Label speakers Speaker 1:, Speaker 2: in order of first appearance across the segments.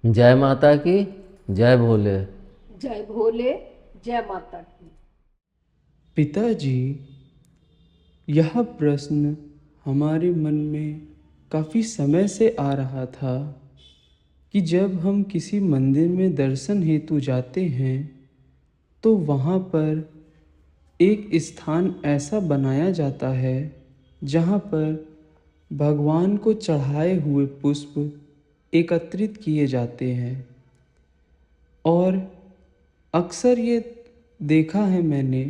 Speaker 1: जय माता की। जय भोले।
Speaker 2: जय भोले। जय माता की।
Speaker 3: पिताजी, यह प्रश्न हमारे मन में काफ़ी समय से आ रहा था कि जब हम किसी मंदिर में दर्शन हेतु जाते हैं तो वहाँ पर एक स्थान ऐसा बनाया जाता है जहाँ पर भगवान को चढ़ाए हुए पुष्प एकत्रित किए जाते हैं। और अक्सर ये देखा है मैंने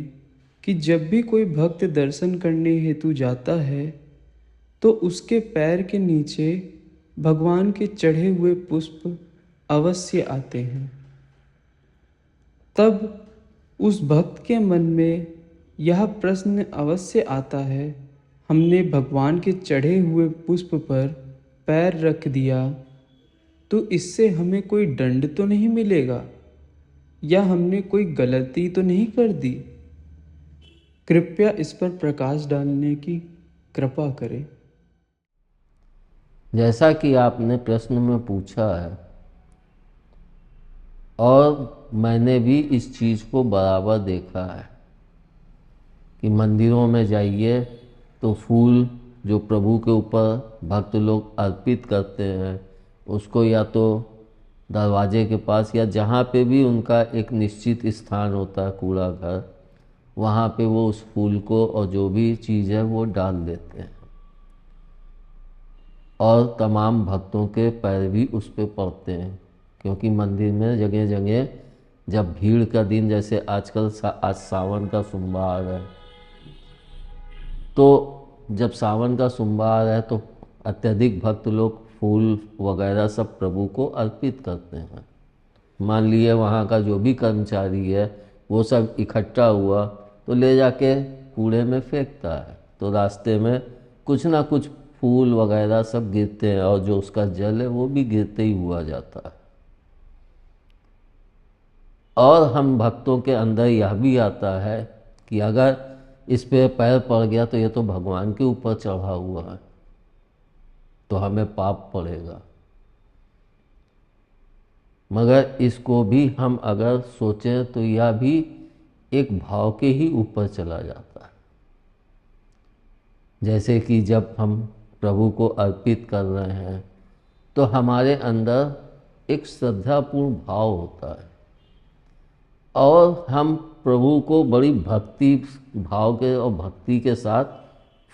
Speaker 3: कि जब भी कोई भक्त दर्शन करने हेतु जाता है तो उसके पैर के नीचे भगवान के चढ़े हुए पुष्प अवश्य आते हैं। तब उस भक्त के मन में यह प्रश्न अवश्य आता है, हमने भगवान के चढ़े हुए पुष्प पर पैर रख दिया तो इससे हमें कोई दंड तो नहीं मिलेगा, या हमने कोई गलती तो नहीं कर दी। कृपया इस पर प्रकाश डालने की कृपा करें।
Speaker 1: जैसा कि आपने प्रश्न में पूछा है, और मैंने भी इस चीज़ को बराबर देखा है कि मंदिरों में जाइए तो फूल जो प्रभु के ऊपर भक्त लोग अर्पित करते हैं उसको या तो दरवाजे के पास या जहाँ पे भी उनका एक निश्चित स्थान होता है, कूड़ा घर, वहाँ पे वो उस फूल को और जो भी चीज़ है वो डाल देते हैं। और तमाम भक्तों के पैर भी उस पे पड़ते हैं, क्योंकि मंदिर में जगह जगह जब भीड़ का दिन, जैसे आजकल आज सावन का सोमवार है, तो जब सावन का सोमवार है तो अत्यधिक भक्त लोग फूल वगैरह सब प्रभु को अर्पित करते हैं। मान लिए वहाँ का जो भी कर्मचारी है वो सब इकट्ठा हुआ तो ले जाके कूड़े में फेंकता है, तो रास्ते में कुछ ना कुछ फूल वगैरह सब गिरते हैं और जो उसका जल है वो भी गिरते ही हुआ जाता है। और हम भक्तों के अंदर यह भी आता है कि अगर इस पे पैर पड़ गया तो ये तो भगवान के ऊपर चढ़ा हुआ है, तो हमें पाप पड़ेगा। मगर इसको भी हम अगर सोचें तो यह भी एक भाव के ही ऊपर चला जाता है। जैसे कि जब हम प्रभु को अर्पित कर रहे हैं तो हमारे अंदर एक श्रद्धापूर्ण भाव होता है और हम प्रभु को बड़ी भक्ति भाव के और भक्ति के साथ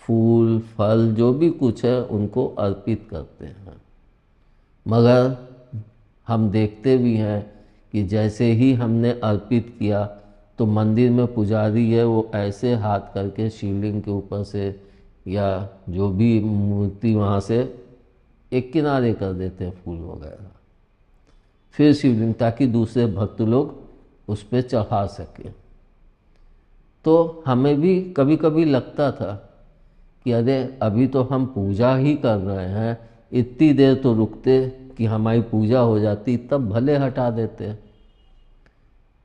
Speaker 1: फूल फल जो भी कुछ है उनको अर्पित करते हैं। मगर हम देखते भी हैं कि जैसे ही हमने अर्पित किया तो मंदिर में पुजारी है वो ऐसे हाथ करके शिवलिंग के ऊपर से या जो भी मूर्ति वहाँ से एक किनारे कर देते हैं फूल वगैरह, फिर शिवलिंग, ताकि दूसरे भक्त लोग उस पर चढ़ा सकें। तो हमें भी कभी कभी लगता था कि अरे अभी तो हम पूजा ही कर रहे हैं, इतनी देर तो रुकते कि हमारी पूजा हो जाती, तब भले हटा देते।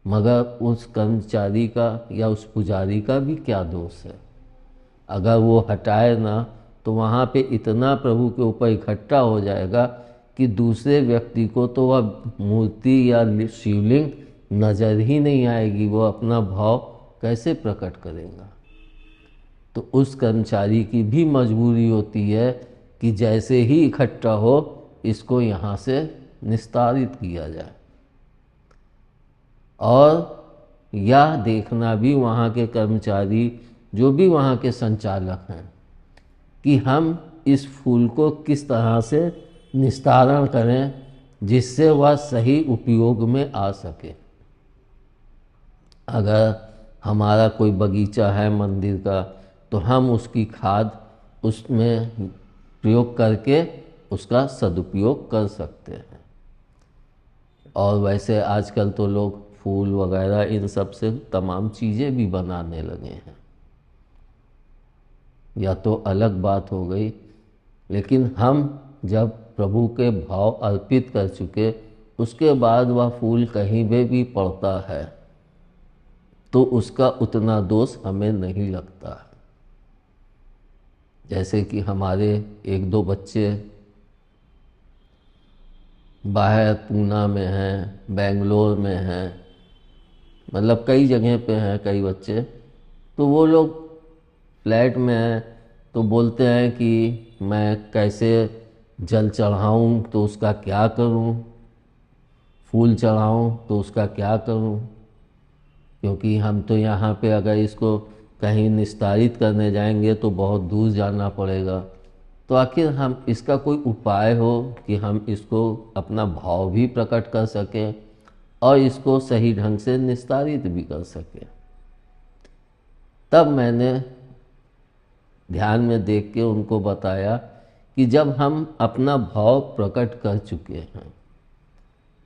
Speaker 1: मगर उस कर्मचारी का या उस पुजारी का भी क्या दोष है? अगर वो हटाए ना तो वहाँ पे इतना प्रभु के ऊपर इकट्ठा हो जाएगा कि दूसरे व्यक्ति को तो वह मूर्ति या शिवलिंग नज़र ही नहीं आएगी, वो अपना भाव कैसे प्रकट करेगा। तो उस कर्मचारी की भी मजबूरी होती है कि जैसे ही इकट्ठा हो इसको यहाँ से निस्तारित किया जाए। और यह देखना भी वहाँ के कर्मचारी जो भी वहाँ के संचालक हैं कि हम इस फूल को किस तरह से निस्तारण करें जिससे वह सही उपयोग में आ सके। अगर हमारा कोई बगीचा है मंदिर का तो हम उसकी खाद उसमें प्रयोग करके उसका सदुपयोग कर सकते हैं। और वैसे आजकल तो लोग फूल वगैरह इन सब से तमाम चीज़ें भी बनाने लगे हैं, या तो अलग बात हो गई। लेकिन हम जब प्रभु के भाव अर्पित कर चुके उसके बाद वह फूल कहीं पे भी पड़ता है तो उसका उतना दोष हमें नहीं लगता है। जैसे कि हमारे एक दो बच्चे बाहर पूना में हैं, बेंगलोर में हैं, मतलब कई जगह पे हैं कई बच्चे। तो वो लोग फ्लैट में हैं तो बोलते हैं कि मैं कैसे जल चढ़ाऊँ तो उसका क्या करूँ, फूल चढ़ाऊँ तो उसका क्या करूँ, क्योंकि हम तो यहाँ पे अगर इसको कहीं निस्तारित करने जाएंगे तो बहुत दूर जाना पड़ेगा। तो आखिर हम इसका कोई उपाय हो कि हम इसको अपना भाव भी प्रकट कर सकें और इसको सही ढंग से निस्तारित भी कर सकें। तब मैंने ध्यान में देख के उनको बताया कि जब हम अपना भाव प्रकट कर चुके हैं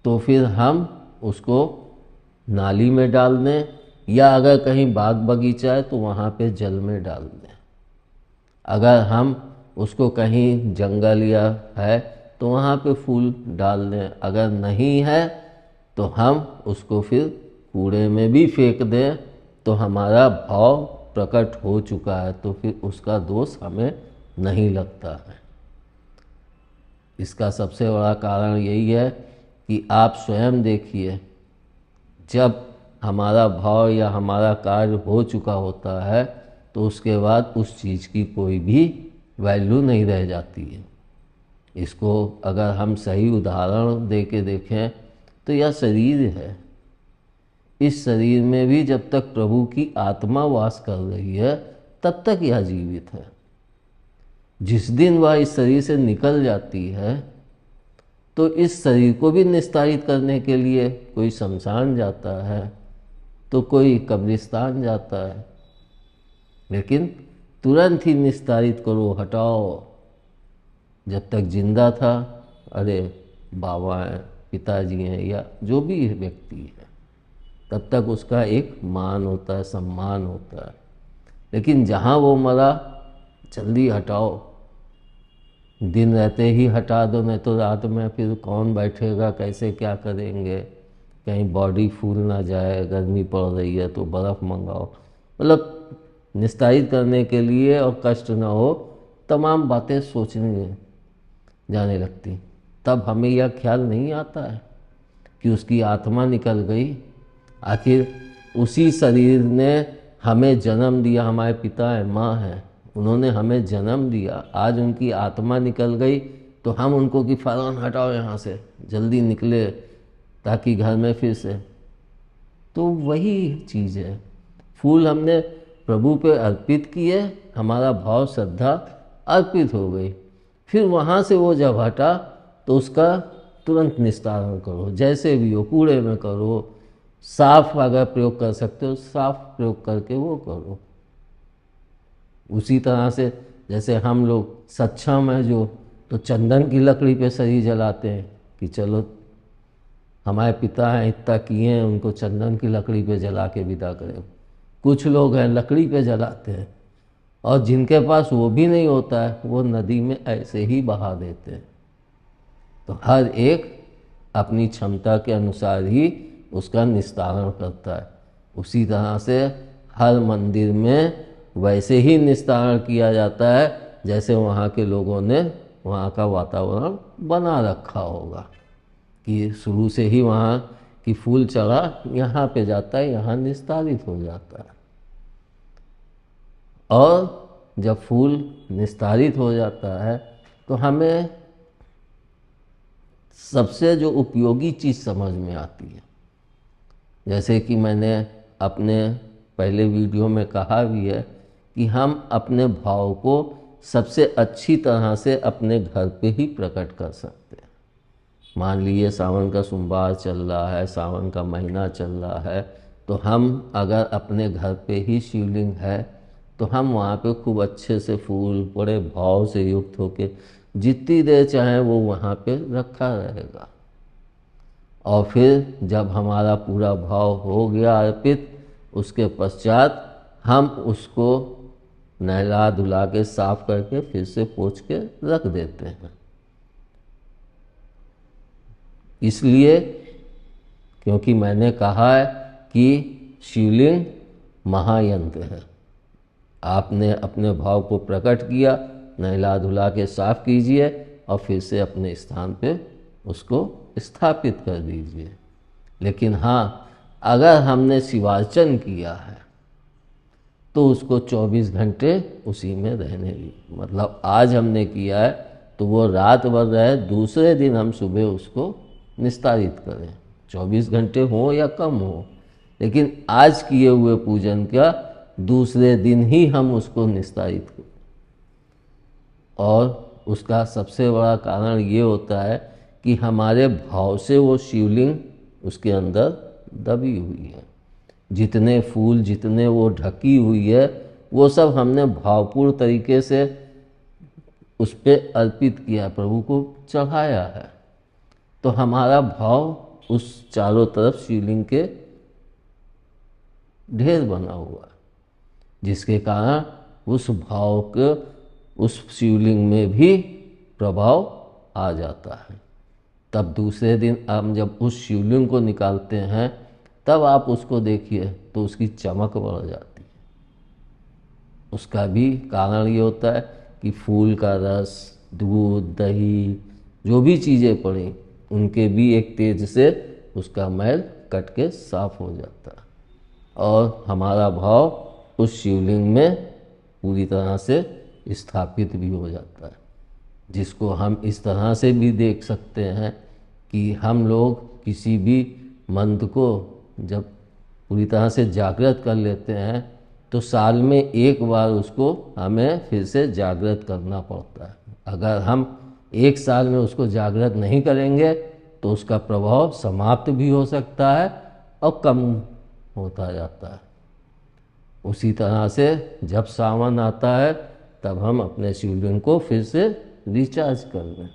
Speaker 1: तो फिर हम उसको नाली में डाल दें, या अगर कहीं बाग बगीचा है तो वहाँ पे जल में डाल दें। अगर हम उसको कहीं जंगल या है तो वहाँ पे फूल डाल दें। अगर नहीं है तो हम उसको फिर कूड़े में भी फेंक दें, तो हमारा भाव प्रकट हो चुका है, तो फिर उसका दोष हमें नहीं लगता है। इसका सबसे बड़ा कारण यही है कि आप स्वयं देखिए, जब हमारा भाव या हमारा कार्य हो चुका होता है तो उसके बाद उस चीज़ की कोई भी वैल्यू नहीं रह जाती है। इसको अगर हम सही उदाहरण दे के देखें तो यह शरीर है। इस शरीर में भी जब तक प्रभु की आत्मा वास कर रही है तब तक यह जीवित है। जिस दिन वह इस शरीर से निकल जाती है तो इस शरीर को भी निस्तारित करने के लिए कोई शमशान जाता है तो कोई कब्रिस्तान जाता है, लेकिन तुरंत ही निस्तारित करो, हटाओ। जब तक जिंदा था, अरे बाबा हैं, पिताजी हैं, या जो भी व्यक्ति है, तब तक उसका एक मान होता है, सम्मान होता है। लेकिन जहाँ वो मरा, जल्दी हटाओ, दिन रहते ही हटा दो, नहीं तो रात में फिर कौन बैठेगा, कैसे क्या करेंगे, कहीं बॉडी फूल ना जाए, गर्मी पड़ रही है तो बर्फ़ मंगाओ। मतलब निस्तारित करने के लिए और कष्ट ना हो, तमाम बातें सोचने जाने लगती। तब हमें यह ख्याल नहीं आता है कि उसकी आत्मा निकल गई। आखिर उसी शरीर ने हमें जन्म दिया, हमारे पिता हैं, माँ हैं, उन्होंने हमें जन्म दिया। आज उनकी आत्मा निकल गई तो हम उनको कि फौरन हटाओ यहाँ से, जल्दी निकले ताकि घर में फिर से। तो वही चीज़ है, फूल हमने प्रभु पे अर्पित किए, हमारा भाव श्रद्धा अर्पित हो गई। फिर वहाँ से वो जब हटा तो उसका तुरंत निस्तारण करो, जैसे भी हो, कूड़े में करो, साफ अगर प्रयोग कर सकते हो साफ प्रयोग करके वो करो। उसी तरह से जैसे हम लोग सक्षम है जो, तो चंदन की लकड़ी पे शरीर जलाते हैं कि चलो हमारे पिता हैं, इतना किए हैं, उनको चंदन की लकड़ी पे जला के विदा करें। कुछ लोग हैं लकड़ी पे जलाते हैं, और जिनके पास वो भी नहीं होता है वो नदी में ऐसे ही बहा देते हैं। तो हर एक अपनी क्षमता के अनुसार ही उसका निस्तारण करता है। उसी तरह से हर मंदिर में वैसे ही निस्तारण किया जाता है जैसे वहाँ के लोगों ने वहाँ का वातावरण बना रखा होगा, कि शुरू से ही वहाँ की फूल चढ़ा यहाँ पे जाता है, यहाँ निस्तारित हो जाता है। और जब फूल निस्तारित हो जाता है तो हमें सबसे जो उपयोगी चीज़ समझ में आती है, जैसे कि मैंने अपने पहले वीडियो में कहा भी है कि हम अपने भाव को सबसे अच्छी तरह से अपने घर पे ही प्रकट कर सकते हैं। मान लीजिए सावन का सोमवार चल रहा है, सावन का महीना चल रहा है, तो हम अगर अपने घर पे ही शिवलिंग है तो हम वहाँ पे खूब अच्छे से फूल बड़े भाव से युक्त होके जितनी देर चाहे वो वहाँ पे रखा रहेगा। और फिर जब हमारा पूरा भाव हो गया अर्पित, उसके पश्चात हम उसको नहला धुला के साफ करके फिर से पोंछ के रख देते हैं। इसलिए क्योंकि मैंने कहा है कि शिवलिंग महायंत्र है। आपने अपने भाव को प्रकट किया, नहला धुला के साफ कीजिए और फिर से अपने स्थान पे उसको स्थापित कर दीजिए। लेकिन हाँ, अगर हमने शिवार्चन किया है तो उसको 24 घंटे उसी में रहने दीजिए। मतलब आज हमने किया है तो वो रात भर रहे, दूसरे दिन हम सुबह उसको निस्तारित करें, 24 घंटे हो या कम हो, लेकिन आज किए हुए पूजन का दूसरे दिन ही हम उसको निस्तारित करें। और उसका सबसे बड़ा कारण ये होता है कि हमारे भाव से वो शिवलिंग उसके अंदर दबी हुई है। जितने फूल, जितने वो ढकी हुई है, वो सब हमने भावपूर्ण तरीके से उस पर अर्पित किया, प्रभु को चढ़ाया है। तो हमारा भाव उस चारों तरफ शिवलिंग के ढेर बना हुआ है, जिसके कारण उस भाव के उस शिवलिंग में भी प्रभाव आ जाता है। तब दूसरे दिन हम जब उस शिवलिंग को निकालते हैं तब आप उसको देखिए तो उसकी चमक बढ़ जाती है। उसका भी कारण ये होता है कि फूल का रस, दूध, दही, जो भी चीज़ें पड़ी उनके भी एक तेज से उसका मैल कट के साफ हो जाता है और हमारा भाव उस शिवलिंग में पूरी तरह से स्थापित भी हो जाता है। जिसको हम इस तरह से भी देख सकते हैं कि हम लोग किसी भी मंत्र को जब पूरी तरह से जागृत कर लेते हैं तो साल में एक बार उसको हमें फिर से जागृत करना पड़ता है। अगर हम एक साल में उसको जागृत नहीं करेंगे तो उसका प्रभाव समाप्त भी हो सकता है और कम होता जाता है। उसी तरह से जब सावन आता है तब हम अपने शिवलिंग को फिर से रिचार्ज कर लें,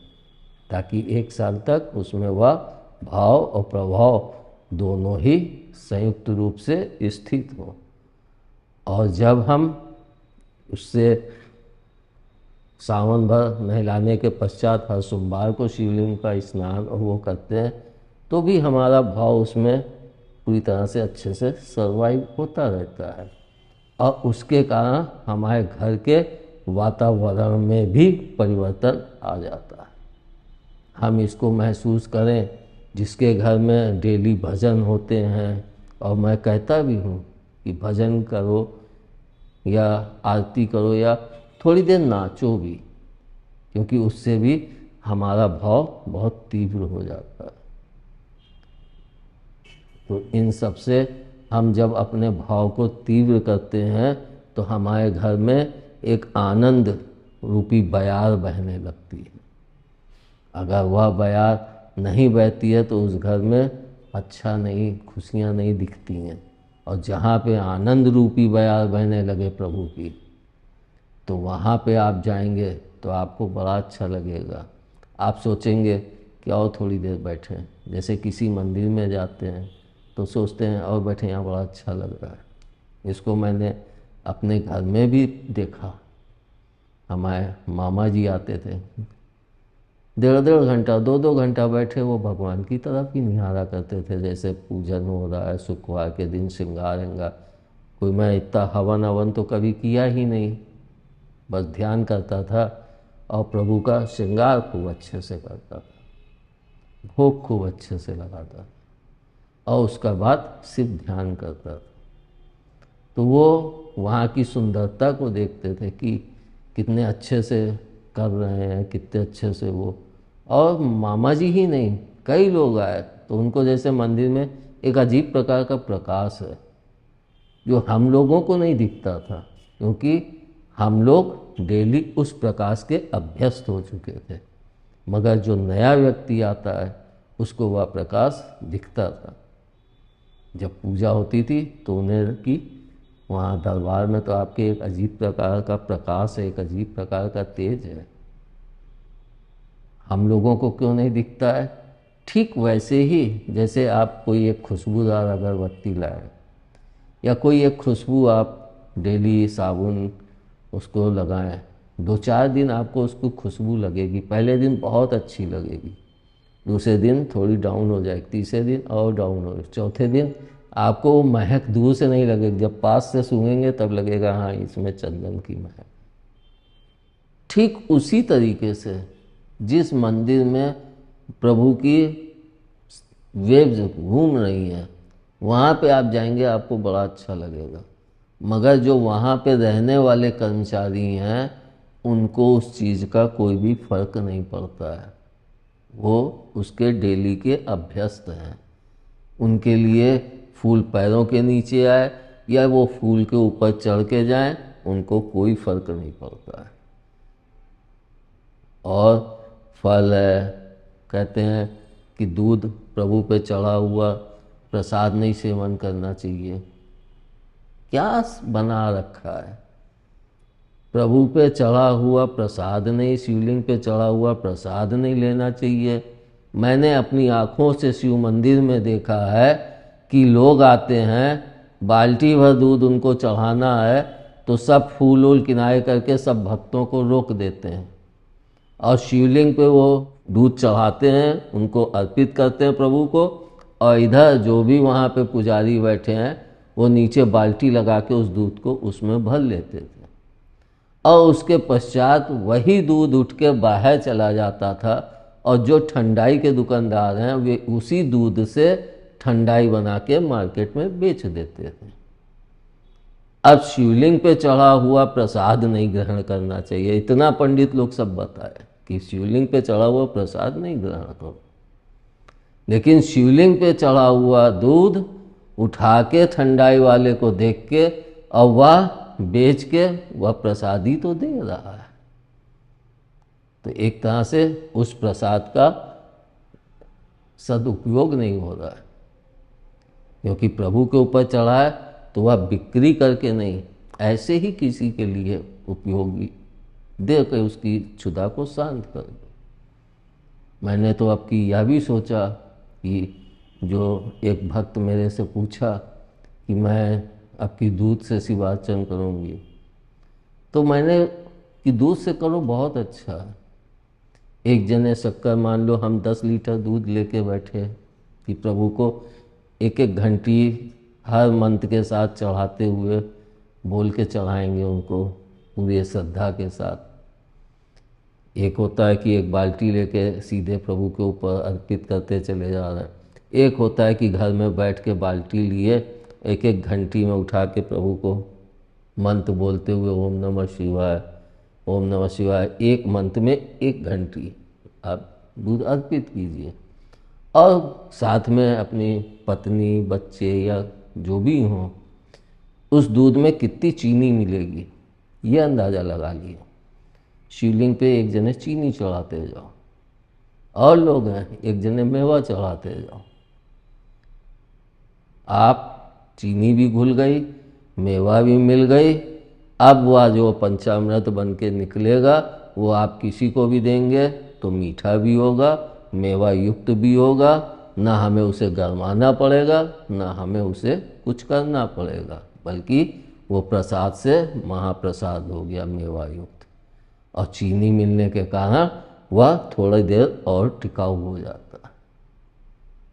Speaker 1: ताकि एक साल तक उसमें वह भाव और प्रभाव दोनों ही संयुक्त रूप से स्थित हो। और जब हम उससे सावन भर नहलाने के पश्चात हर सोमवार को शिवलिंग का स्नान और वो करते हैं तो भी हमारा भाव उसमें पूरी तरह से अच्छे से सर्वाइव होता रहता है और उसके कारण हमारे घर के वातावरण में भी परिवर्तन आ जाता है। हम इसको महसूस करें, जिसके घर में डेली भजन होते हैं, और मैं कहता भी हूँ कि भजन करो या आरती करो या थोड़ी देर नाचो भी, क्योंकि उससे भी हमारा भाव बहुत तीव्र हो जाता है। तो इन सब से हम जब अपने भाव को तीव्र करते हैं तो हमारे घर में एक आनंद रूपी बयार बहने लगती है। अगर वह बयार नहीं बहती है तो उस घर में अच्छा नहीं, खुशियाँ नहीं दिखती हैं। और जहाँ पे आनंद रूपी बयार बहने लगे प्रभु की, तो वहाँ पे आप जाएंगे तो आपको बड़ा अच्छा लगेगा। आप सोचेंगे कि और थोड़ी देर बैठें। जैसे किसी मंदिर में जाते हैं तो सोचते हैं और बैठे, यहाँ बड़ा अच्छा लग रहा है। इसको मैंने अपने घर में भी देखा। हमारे मामा जी आते थे, 1.5 घंटा 2 घंटा बैठे वो भगवान की तरफ ही निहारा करते थे। जैसे पूजन हो रहा है, शुक्रवार के दिन श्रृंगार श्रृंगार, कोई मैं इतना हवन अवन तो कभी किया ही नहीं, बस ध्यान करता था और प्रभु का श्रृंगार खूब अच्छे से करता था, भोग खूब अच्छे से लगाता था और उसका बाद सिर्फ ध्यान करता था। तो वो वहाँ की सुंदरता को देखते थे कि कितने अच्छे से कर रहे हैं, कितने अच्छे से वो। और मामा जी ही नहीं, कई लोग आए तो उनको जैसे मंदिर में एक अजीब प्रकार का प्रकाश है जो हम लोगों को नहीं दिखता था, क्योंकि हम लोग डेली उस प्रकाश के अभ्यस्त हो चुके थे। मगर जो नया व्यक्ति आता है उसको वह प्रकाश दिखता था। जब पूजा होती थी तो उन्हें कि वहाँ दरबार में तो आपके एक अजीब प्रकार का प्रकाश है, एक अजीब प्रकार का तेज है, हम लोगों को क्यों नहीं दिखता है? ठीक वैसे ही जैसे आप कोई एक खुशबूदार अगरबत्ती लाए या कोई एक खुशबू आप डेली साबुन उसको लगाएं, 2-4 दिन आपको उसको खुशबू लगेगी। पहले दिन बहुत अच्छी लगेगी, दूसरे दिन थोड़ी डाउन हो जाएगी, तीसरे दिन और डाउन हो, चौथे दिन आपको वो महक दूर से नहीं लगेगी, जब पास से सूंघेंगे तब लगेगा हाँ इसमें चंदन की महक। ठीक उसी तरीके से जिस मंदिर में प्रभु की वेव्स घूम रही हैं, वहाँ पे आप जाएंगे आपको बड़ा अच्छा लगेगा। मगर जो वहाँ पे रहने वाले कर्मचारी हैं उनको उस चीज़ का कोई भी फर्क नहीं पड़ता है, वो उसके डेली के अभ्यस्त हैं। उनके लिए फूल पैरों के नीचे आए या वो फूल के ऊपर चढ़ के जाएं, उनको कोई फर्क नहीं पड़ता है। और फल है, कहते हैं कि दूध प्रभु पे चढ़ा हुआ प्रसाद नहीं सेवन करना चाहिए। क्या बना रखा है? प्रभु पे चढ़ा हुआ प्रसाद नहीं, शिवलिंग पे चढ़ा हुआ प्रसाद नहीं लेना चाहिए। मैंने अपनी आँखों से शिव मंदिर में देखा है कि लोग आते हैं, बाल्टी भर दूध उनको चढ़ाना है तो सब फूल वूल किनारे करके सब भक्तों को रोक देते हैं और शिवलिंग पे वो दूध चढ़ाते हैं, उनको अर्पित करते हैं प्रभु को। और इधर जो भी वहाँ पे पुजारी बैठे हैं वो नीचे बाल्टी लगा के उस दूध को उसमें भर लेते थे और उसके पश्चात वही दूध उठ के बाहर चला जाता था और जो ठंडाई के दुकानदार हैं वे उसी दूध से ठंडाई बना के मार्केट में बेच देते थे। अब शिवलिंग पे चढ़ा हुआ प्रसाद नहीं ग्रहण करना चाहिए, इतना पंडित लोग सब बताए कि शिवलिंग पे चढ़ा हुआ प्रसाद नहीं ग्रहण करो। लेकिन शिवलिंग पे चढ़ा हुआ दूध उठा के ठंडाई वाले को देख के और वह बेच के वह प्रसादी तो दे रहा है, तो एक तरह से उस प्रसाद का सदुपयोग नहीं हो रहा है, क्योंकि प्रभु के ऊपर चढ़ा है तो वह बिक्री करके नहीं, ऐसे ही किसी के लिए उपयोगी दे के उसकी क्षुधा को शांत कर दो। मैंने तो अब की यह भी सोचा कि जो एक भक्त मेरे से पूछा कि मैं आपकी दूध से शिवार्चन करूँगी, तो मैंने कि दूध से करो बहुत अच्छा है। एक जने शक्कर, मान लो हम 10 लीटर दूध लेके बैठे कि प्रभु को एक एक घंटी हर मंत्र के साथ चढ़ाते हुए बोल के चढ़ाएंगे उनको पूरी श्रद्धा के साथ। एक होता है कि एक बाल्टी लेके सीधे प्रभु के ऊपर अर्पित करते चले जा रहे हैं, एक होता है कि घर में बैठ के बाल्टी लिए एक एक घंटी में उठा के प्रभु को मंत्र बोलते हुए ओम नमः शिवाय ओम नमः शिवाय, एक मंत्र में 1 घंटी आप दूध अर्पित कीजिए और साथ में अपनी पत्नी बच्चे या जो भी हों उस दूध में कितनी चीनी मिलेगी ये अंदाज़ा लगा लिए। शिवलिंग पे एक जने चीनी चढ़ाते जाओ और लोग हैं एक जने मेवा चढ़ाते जाओ, आप चीनी भी घुल गई, मेवा भी मिल गई। अब वह जो पंचामृत बन के निकलेगा वो आप किसी को भी देंगे तो मीठा भी होगा, मेवा युक्त भी होगा, ना हमें उसे गरमाना पड़ेगा ना हमें उसे कुछ करना पड़ेगा, बल्कि वो प्रसाद से महाप्रसाद हो गया मेवा युक्त। और चीनी मिलने के कारण वह थोड़ी देर और टिकाऊ हो जाता है।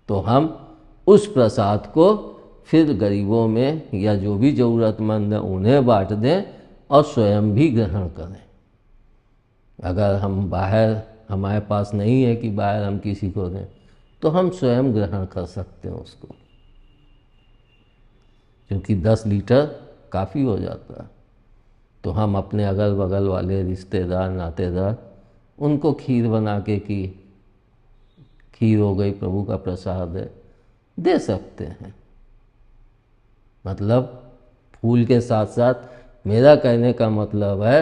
Speaker 1: तो हम उस प्रसाद को फिर गरीबों में या जो भी ज़रूरतमंद है उन्हें बांट दें और स्वयं भी ग्रहण करें। अगर हम बाहर हमारे पास नहीं है कि बाहर हम किसी को दें तो हम स्वयं ग्रहण कर सकते हैं उसको, क्योंकि 10 लीटर काफ़ी हो जाता है। तो हम अपने अगल बगल वाले रिश्तेदार नातेदार उनको खीर बना के कि खीर हो गई प्रभु का प्रसाद है दे सकते हैं। मतलब फूल के साथ साथ मेरा कहने का मतलब है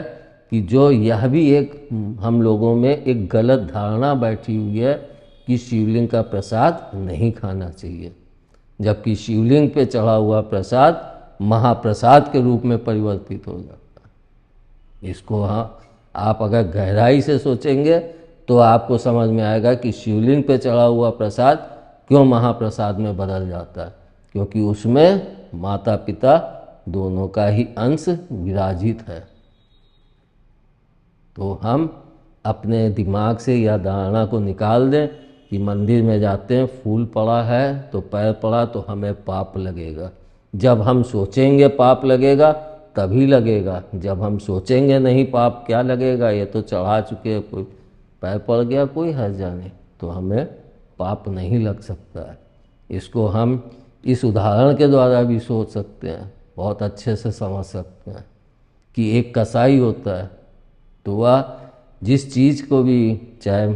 Speaker 1: कि जो यह भी एक हम लोगों में एक गलत धारणा बैठी हुई है कि शिवलिंग का प्रसाद नहीं खाना चाहिए, जबकि शिवलिंग पे चढ़ा हुआ प्रसाद महाप्रसाद के रूप में परिवर्तित हो जाता है। इसको आप अगर गहराई से सोचेंगे तो आपको समझ में आएगा कि शिवलिंग पे चढ़ा हुआ प्रसाद क्यों महाप्रसाद में बदल जाता है, क्योंकि उसमें माता पिता दोनों का ही अंश विराजित है। तो हम अपने दिमाग से यह धारणा को निकाल दें कि मंदिर में जाते हैं फूल पड़ा है तो पैर पड़ा तो हमें पाप लगेगा। जब हम सोचेंगे पाप लगेगा तभी लगेगा, जब हम सोचेंगे नहीं पाप क्या लगेगा, ये तो चढ़ा चुके हैं, कोई पैर पड़ गया कोई हर्जा नहीं, तो हमें पाप नहीं लग सकता है। इसको हम इस उदाहरण के द्वारा भी सोच सकते हैं, बहुत अच्छे से समझ सकते हैं कि एक कसाई होता है तो वह जिस चीज़ को भी, चाहे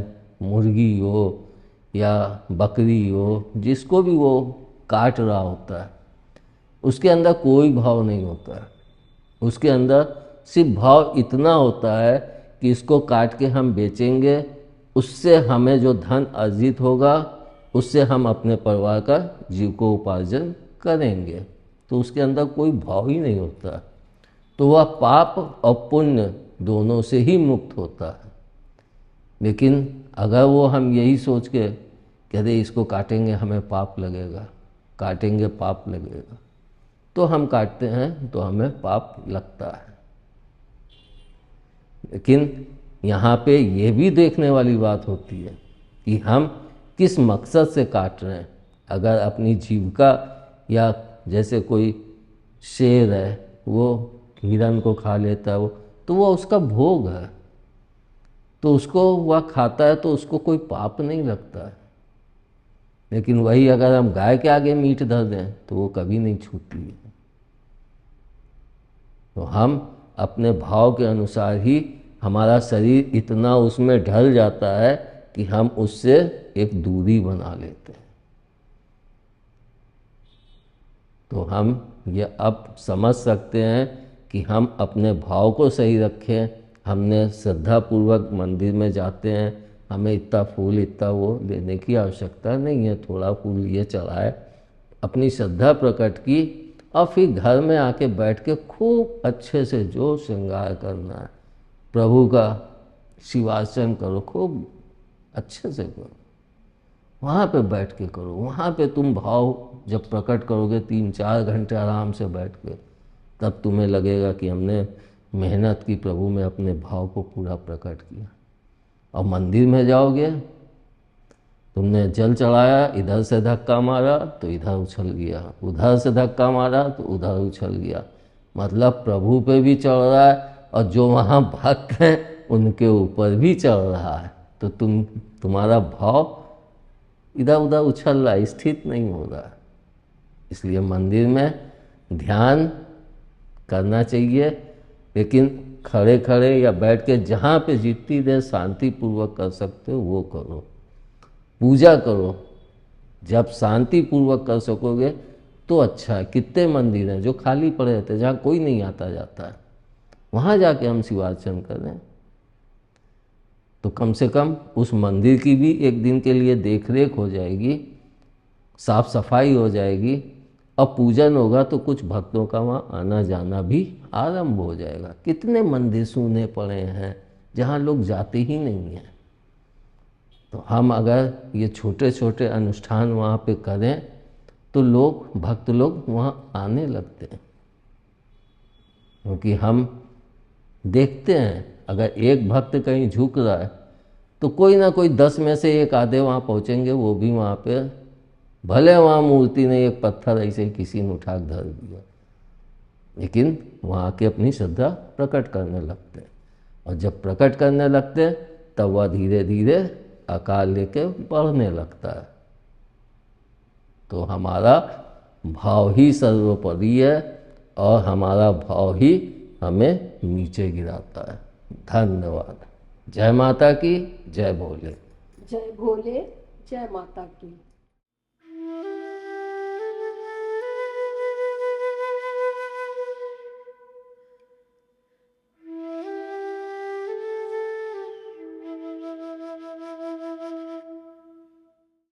Speaker 1: मुर्गी हो या बकरी हो, जिसको भी वो काट रहा होता है, उसके अंदर कोई भाव नहीं होता है। उसके अंदर सिर्फ भाव इतना होता है कि इसको काट के हम बेचेंगे, उससे हमें जो धन अर्जित होगा उससे हम अपने परिवार का जीविकोपार्जन करेंगे। तो उसके अंदर कोई भाव ही नहीं होता, तो वह पाप और पुण्य दोनों से ही मुक्त होता है। लेकिन अगर वो हम यही सोच के कह दे इसको काटेंगे हमें पाप लगेगा, काटेंगे पाप लगेगा, तो हम काटते हैं तो हमें पाप लगता है। लेकिन यहाँ पे ये भी देखने वाली बात होती है कि हम किस मकसद से काट रहे हैं। अगर अपनी जीविका, या जैसे कोई शेर है वो हिरन को खा लेता है, वो तो वो उसका भोग है, तो उसको वह खाता है तो उसको कोई पाप नहीं लगता है। लेकिन वही अगर हम गाय के आगे मीट धर दें तो वो कभी नहीं छूती है। तो हम अपने भाव के अनुसार ही हमारा शरीर इतना उसमें ढल जाता है कि हम उससे एक दूरी बना लेते हैं। तो हम ये अब समझ सकते हैं कि हम अपने भाव को सही रखें। हमने श्रद्धापूर्वक मंदिर में जाते हैं, हमें इतना फूल इतना वो लेने की आवश्यकता नहीं है, थोड़ा फूल ये चढ़ाए, अपनी श्रद्धा प्रकट की और फिर घर में आके बैठ के खूब अच्छे से जो श्रृंगार करना है, प्रभु का शिवार्चन करो, खूब अच्छे से करो, वहाँ पे बैठ के करो। वहाँ पे तुम भाव जब प्रकट करोगे 3-4 घंटे आराम से बैठ के, तब तुम्हें लगेगा कि हमने मेहनत की, प्रभु में अपने भाव को पूरा प्रकट किया। और मंदिर में जाओगे, तुमने जल चढ़ाया, इधर से धक्का मारा तो इधर उछल गया, उधर से धक्का मारा तो उधर उछल गया, मतलब प्रभु पे भी चढ़ रहा है और जो वहाँ भक्त हैं उनके ऊपर भी चढ़ रहा है। तो तुम्हारा भाव इधर उधर उछल रहा है, स्थित नहीं हो रहा है। इसलिए मंदिर में ध्यान करना चाहिए, लेकिन खड़े खड़े या बैठ के जहाँ पे जितनी देर शांतिपूर्वक कर सकते हो वो करो। पूजा करो, जब शांतिपूर्वक कर सकोगे तो अच्छा है। कितने मंदिर हैं जो खाली पड़े रहते हैं, जहाँ कोई नहीं आता जाता है, वहाँ जाके हम शिवार्चन करें तो कम से कम उस मंदिर की भी एक दिन के लिए देख रेख हो जाएगी, साफ सफाई हो जाएगी, और पूजन होगा तो कुछ भक्तों का वहाँ आना जाना भी आरंभ हो जाएगा। कितने मंदिर सूने पड़े हैं जहाँ लोग जाते ही नहीं हैं। तो हम अगर ये छोटे छोटे अनुष्ठान वहाँ पे करें तो लोग, भक्त लोग वहाँ आने लगते हैं। क्योंकि हम देखते हैं अगर एक भक्त कहीं झुक रहा है तो कोई ना कोई 10 में से एक आधे वहाँ पहुँचेंगे, वो भी वहाँ पे, भले वहाँ मूर्ति ने एक पत्थर ऐसे ही किसी ने उठा के धर दिया, लेकिन वहाँ के अपनी श्रद्धा प्रकट करने लगते हैं। और जब प्रकट करने लगते हैं तब वह धीरे धीरे आकार लेके बढ़ने लगता है। तो हमारा भाव ही सर्वोपरि है और हमारा भाव ही हमें नीचे गिराता है। धन्यवाद। जय माता की, जय भोले।
Speaker 2: जय भोले, जय माता की।